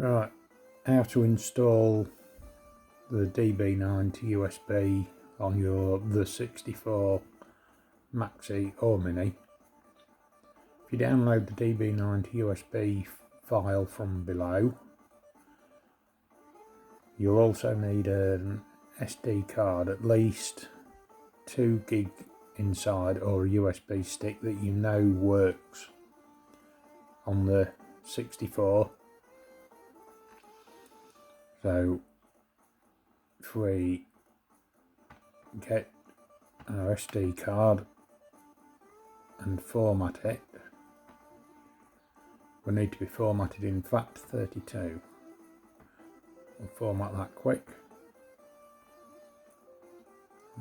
Right, how to install the DB9-2-USB on your TheC64 Maxi or Mini. If you download the DB9-2-USB file from below, you'll also need an SD card, at least 2 gig inside, or a USB stick that you know works on the 64. So if we get our SD card and format it, we need to be formatted in FAT32. We'll format that quick.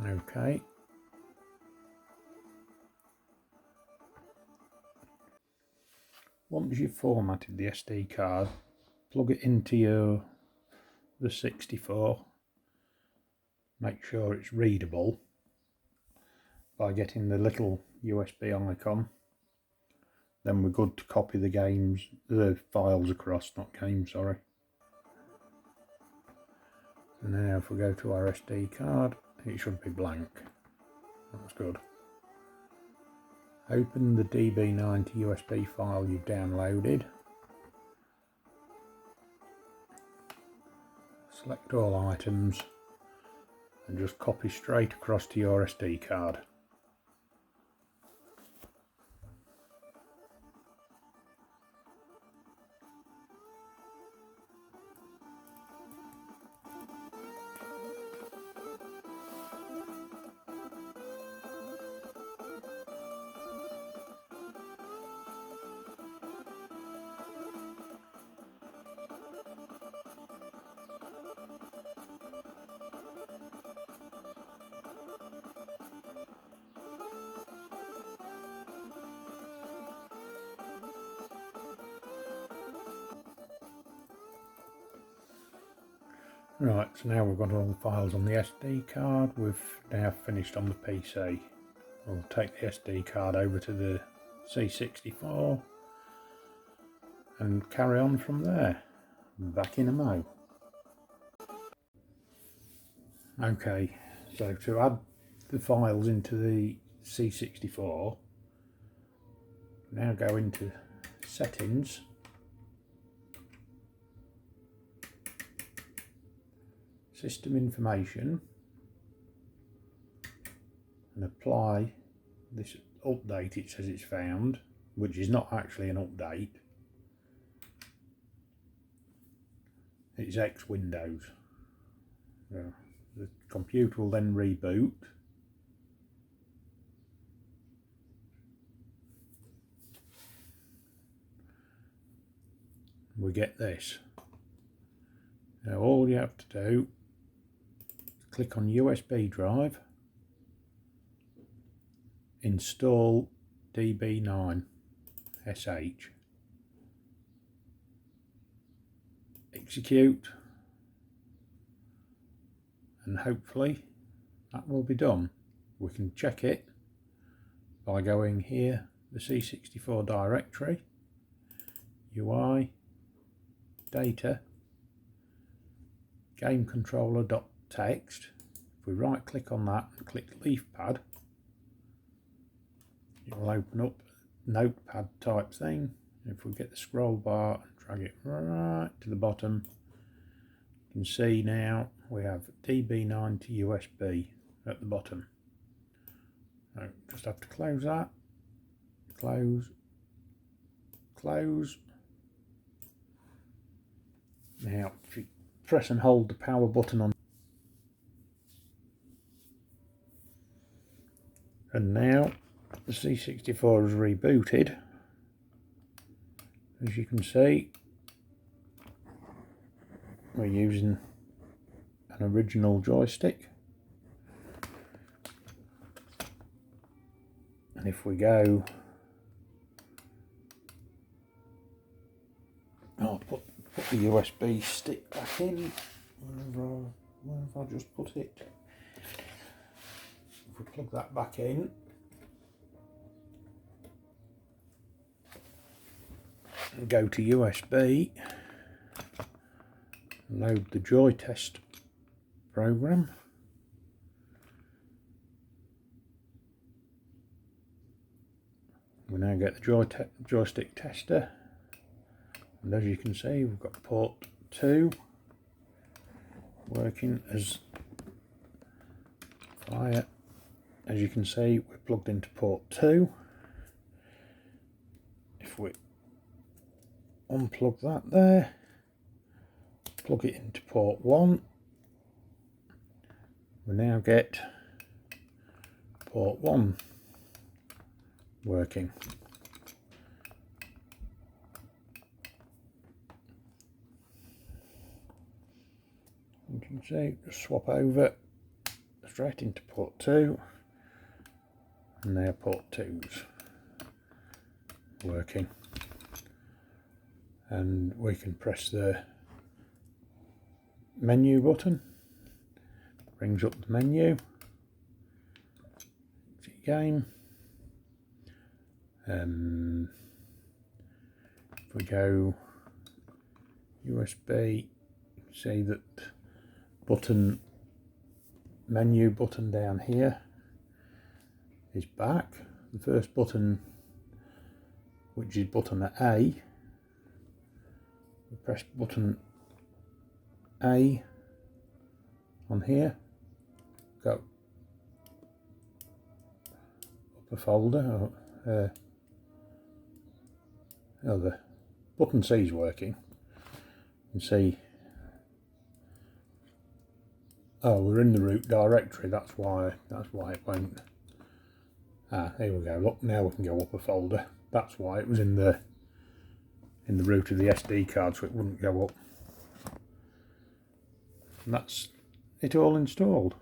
Okay. Once you've formatted the SD card, plug it into your TheC64. Make sure it's readable by getting the little USB icon. Then we're good to copy the files across, not games, sorry. So now if we go to our SD card, it should be blank. That's good. Open the DB9-2-USB file you've downloaded. Select all items and just copy straight across to your SD card. Right, so now we've got all the files on the SD card. We've now finished on the PC. We'll take the SD card over to the C64 and carry on from there. Back in a mo. Okay, so to add the files into the C64, now go into Settings, System Information, and apply this update it says it's found, which is not actually an update. It's X Windows. The computer will then reboot. We get this. Now all you have to do, click on USB drive, install DB9-SH, execute, and hopefully that will be done. We can check it by going here, the C64 directory, UI, data, game controller.txt. If we right click on that and click leaf pad, it will open up notepad type thing. If we get the scroll bar and drag it right to the bottom, you can see now we have DB9-2-USB at the bottom. So just have to close that, close, close. Now if you press and hold the power button on, and now the C64 is rebooted. As you can see, we're using an original joystick, and if we go, I'll put the USB stick back in. Where have I just put it? If we plug that back in, and go to USB, load the joy test program. We now get the joystick tester, and as you can see we've got port 2 working as fire. As you can see, we're plugged into port 2. If we unplug that there, plug it into port 1, we now get port 1 working. You can see, just swap over straight into port 2, and now port 2's working, and we can press the menu button, brings up the menu, game. If we go USB, see that button, menu button down here is back. The first button, which is button A, we press button A on here, go up a folder, the button C is working. You can see, oh, we're in the root directory, that's why it won't. Ah, here we go, look, now we can go up a folder. That's why it was in the root of the SD card, so it wouldn't go up. And that's it all installed.